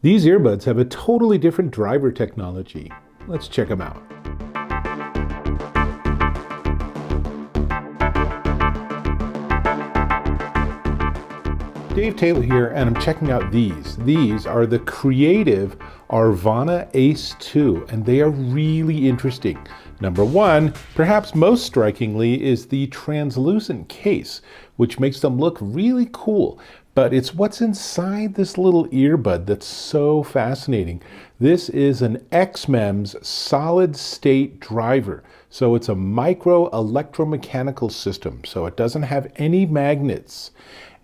These earbuds have a totally different driver technology. Let's check them out. Dave Taylor here, and I'm checking out these. These are the Creative Aurvana Ace 2, and they are really interesting. Number one, perhaps most strikingly, is the translucent case, which makes them look really cool. But it's what's inside this little earbud that's so fascinating. This is an xMEMS solid state driver. So it's a micro electromechanical system, so it doesn't have any magnets.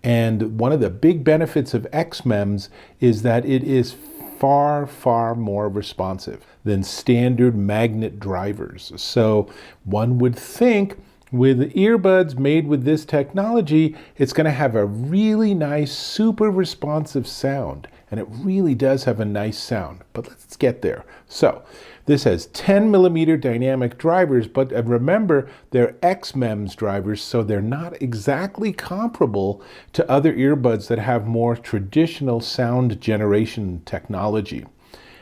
And one of the big benefits of xMEMS is that it is far, far more responsive than standard magnet drivers. So one would think with earbuds made with this technology, it's going to have a really nice, super responsive sound. And it really does have a nice sound. But let's get there. So this has 10 millimeter dynamic drivers, but remember, they're xMEMS drivers, so they're not exactly comparable to other earbuds that have more traditional sound generation technology.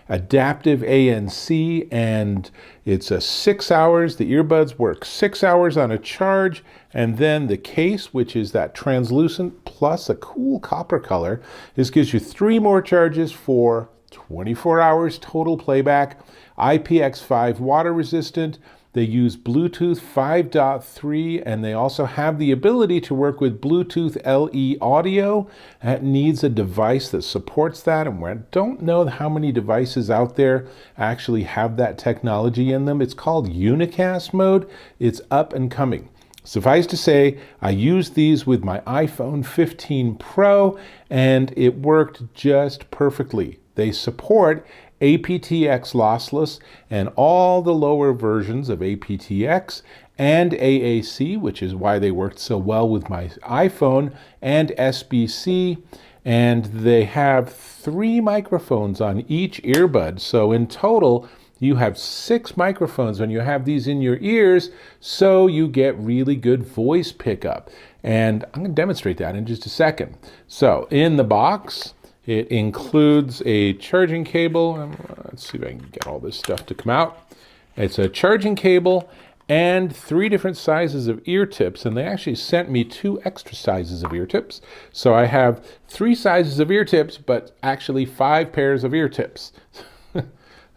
Adaptive ANC, and it's a 6 hours. The earbuds work 6 hours on a charge, and then the case, which is that translucent plus a cool copper color, this gives you 3 more charges for 24 hours total playback. IPX5 water resistant. They use Bluetooth 5.3, and they also have the ability to work with Bluetooth LE audio. That needs a device that supports that, and we don't know how many devices out there actually have that technology in them. It's called unicast mode. It's up and coming. Suffice to say, I used these with my iPhone 15 Pro, and it worked just perfectly. They support aptX lossless and all the lower versions of aptX and AAC, which is why they worked so well with my iPhone, and SBC. And they have 3 microphones on each earbud. So in total, you have 6 microphones when you have these in your ears, so you get really good voice pickup. And I'm going to demonstrate that in just a second. So in the box, it includes a charging cable. Let's see if I can get all this stuff to come out. It's a charging cable and 3 different sizes of ear tips, and they actually sent me 2 extra sizes of ear tips. So I have 3 sizes of ear tips, but actually 5 pairs of ear tips.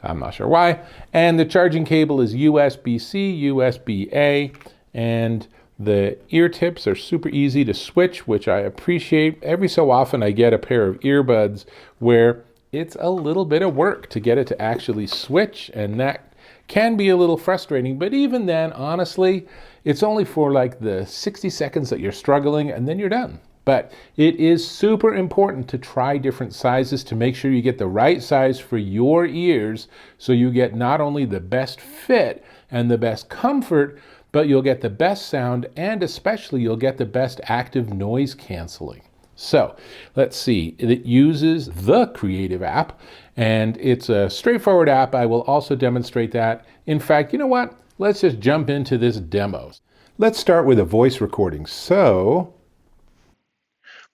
I'm not sure why. And the charging cable is USB-C, USB-A, and the ear tips are super easy to switch, which I appreciate. Every so often I get a pair of earbuds where it's a little bit of work to get it to actually switch, and that can be a little frustrating. But even then, honestly, it's only for like the 60 seconds that you're struggling, and then you're done. But it is super important to try different sizes to make sure you get the right size for your ears, so you get not only the best fit and the best comfort, but you'll get the best sound, and especially you'll get the best active noise canceling. So let's see, it uses the Creative app, and it's a straightforward app. I will also demonstrate that. In fact, you know what? Let's just jump into this demo. Let's start with a voice recording. So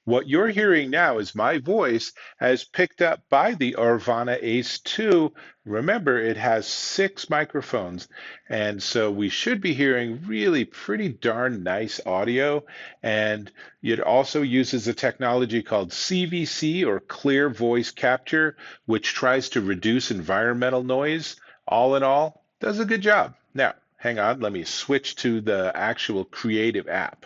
what you're hearing now is my voice as picked up by the Aurvana Ace 2. Remember, it has 6 microphones, and so we should be hearing really pretty darn nice audio. And it also uses a technology called CVC, or Clear Voice Capture, which tries to reduce environmental noise. All in all, does a good job. Now, hang on, let me switch to the actual Creative app.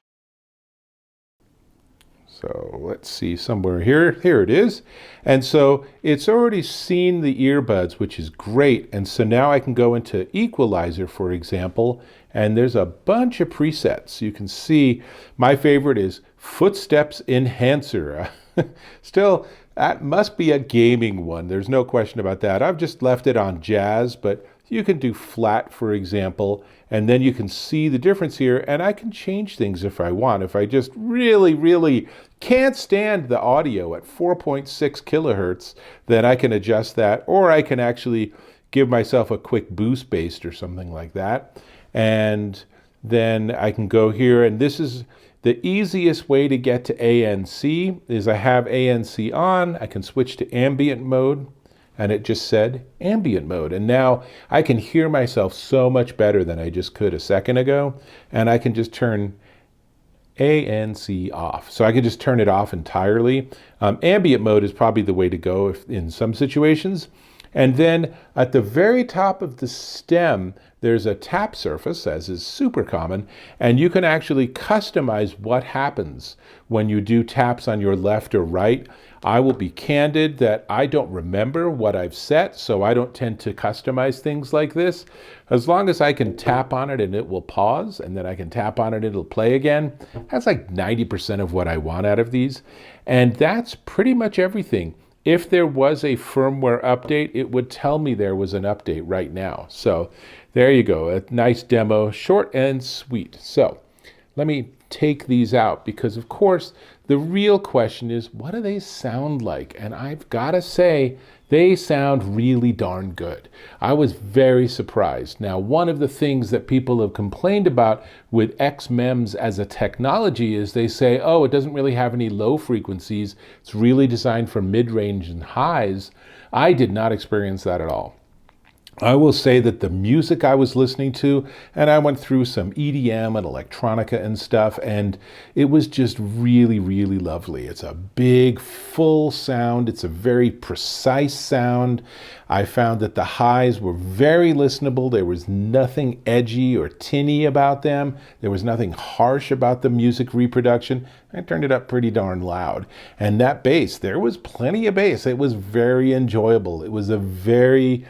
So let's see, somewhere here. Here it is. And so it's already seen the earbuds, which is great. And so now I can go into equalizer, for example, and there's a bunch of presets. You can see my favorite is footsteps enhancer. Still, that must be a gaming one. There's no question about that. I've just left it on jazz, but you can do flat, for example, and then you can see the difference here, and I can change things if I want. If I just really, really can't stand the audio at 4.6 kilohertz, then I can adjust that, or I can actually give myself a quick boost bass or something like that. And then I can go here, and this the easiest way to get to ANC is I have ANC on, I can switch to ambient mode, and it just said ambient mode. And now I can hear myself so much better than I just could a second ago, and I can just turn ANC off. So I can just turn it off entirely. Ambient mode is probably the way to go in some situations. And then at the very top of the stem, there's a tap surface, as is super common, and you can actually customize what happens when you do taps on your left or right. I will be candid that I don't remember what I've set, so I don't tend to customize things like this. As long as I can tap on it and it will pause, and then I can tap on it and it'll play again, that's like 90% of what I want out of these. And that's pretty much everything. If there was a firmware update, it would tell me there was an update right now. So there you go, a nice demo, short and sweet. So let me take these out because, of course, the real question is, what do they sound like? And I've got to say, they sound really darn good. I was very surprised. Now, one of the things that people have complained about with xMEMS as a technology is they say, oh, it doesn't really have any low frequencies. It's really designed for mid-range and highs. I did not experience that at all. I will say that the music I was listening to, and I went through some EDM and electronica and stuff, and it was just really, really lovely. It's a big, full sound. It's a very precise sound. I found that the highs were very listenable. There was nothing edgy or tinny about them. There was nothing harsh about the music reproduction. I turned it up pretty darn loud. And that bass, there was plenty of bass. It was very enjoyable. It was a very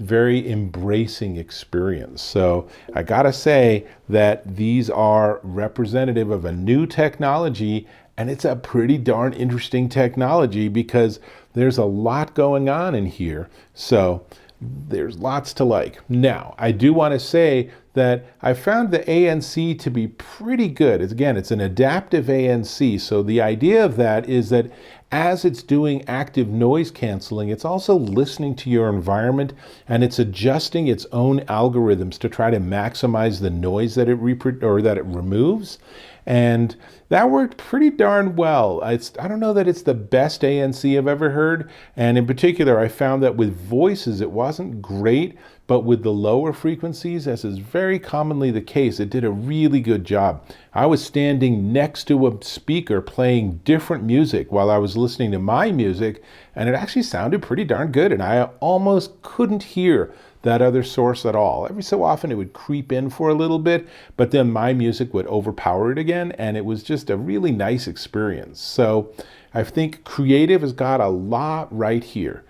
embracing experience. So I gotta say that these are representative of a new technology, and it's a pretty darn interesting technology because there's a lot going on in here. So there's lots to like. Now, I do want to say that I found the ANC to be pretty good. Again, it's an adaptive ANC. So the idea of that is that as it's doing active noise canceling, it's also listening to your environment and it's adjusting its own algorithms to try to maximize the noise that it removes. And that worked pretty darn well. I don't know that it's the best ANC I've ever heard. And in particular, I found that with voices, it wasn't great, but with the lower frequencies, as is very commonly the case, it did a really good job. I was standing next to a speaker playing different music while I was listening to my music, and it actually sounded pretty darn good, and I almost couldn't hear that other source at all. Every so often it would creep in for a little bit, but then my music would overpower it again, and it was just a really nice experience. So I think Creative has got a lot right here.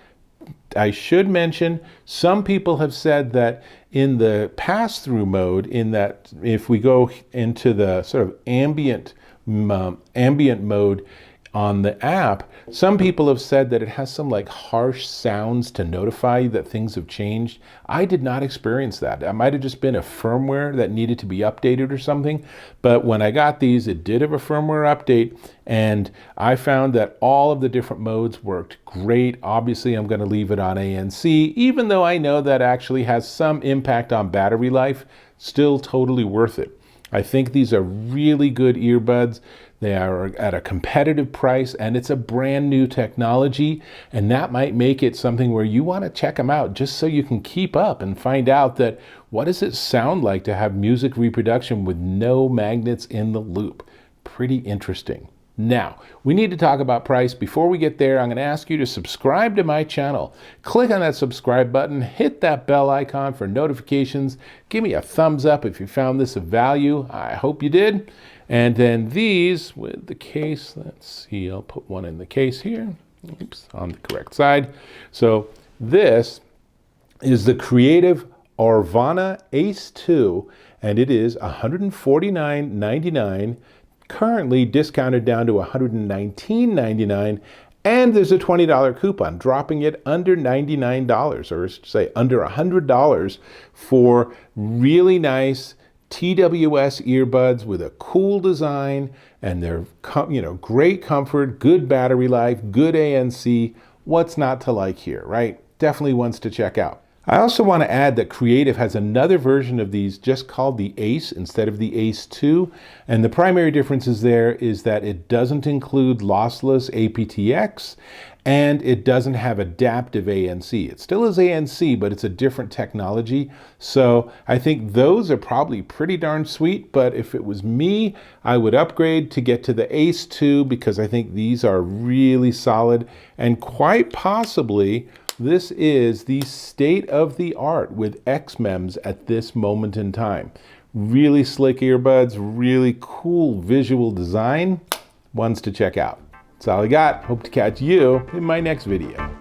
I should mention, some people have said that in the pass-through mode, in that if we go into the sort of ambient mode on the app, some people have said that it has some like harsh sounds to notify you that things have changed. I did not experience that. That might have just been a firmware that needed to be updated or something. But when I got these, it did have a firmware update, and I found that all of the different modes worked great. Obviously, I'm going to leave it on ANC, even though I know that actually has some impact on battery life. Still totally worth it. I think these are really good earbuds. They are at a competitive price, and it's a brand new technology, and that might make it something where you want to check them out just so you can keep up and find out that what does it sound like to have music reproduction with no magnets in the loop. Pretty interesting. Now, we need to talk about price. Before we get there, I'm going to ask you to subscribe to my channel. Click on that subscribe button, hit that bell icon for notifications. Give me a thumbs up if you found this of value. I hope you did. And then these with the case, let's see, I'll put one in the case here. Oops, on the correct side. So this is the Creative Aurvana Ace 2, and it is $149.99. Currently discounted down to $119.99, and there's a $20 coupon, dropping it under $99, or I should say under $100 for really nice TWS earbuds with a cool design, and they're great comfort, good battery life, good ANC. What's not to like here, right? Definitely ones to check out. I also want to add that Creative has another version of these just called the Ace instead of the Ace 2. And the primary differences there is that it doesn't include lossless aptX and it doesn't have adaptive ANC. It still is ANC, but it's a different technology. So I think those are probably pretty darn sweet, but if it was me, I would upgrade to get to the Ace 2 because I think these are really solid, and quite possibly this is the state of the art with xMEMS at this moment in time. Really slick earbuds, really cool visual design, ones to check out. That's all I got. Hope to catch you in my next video.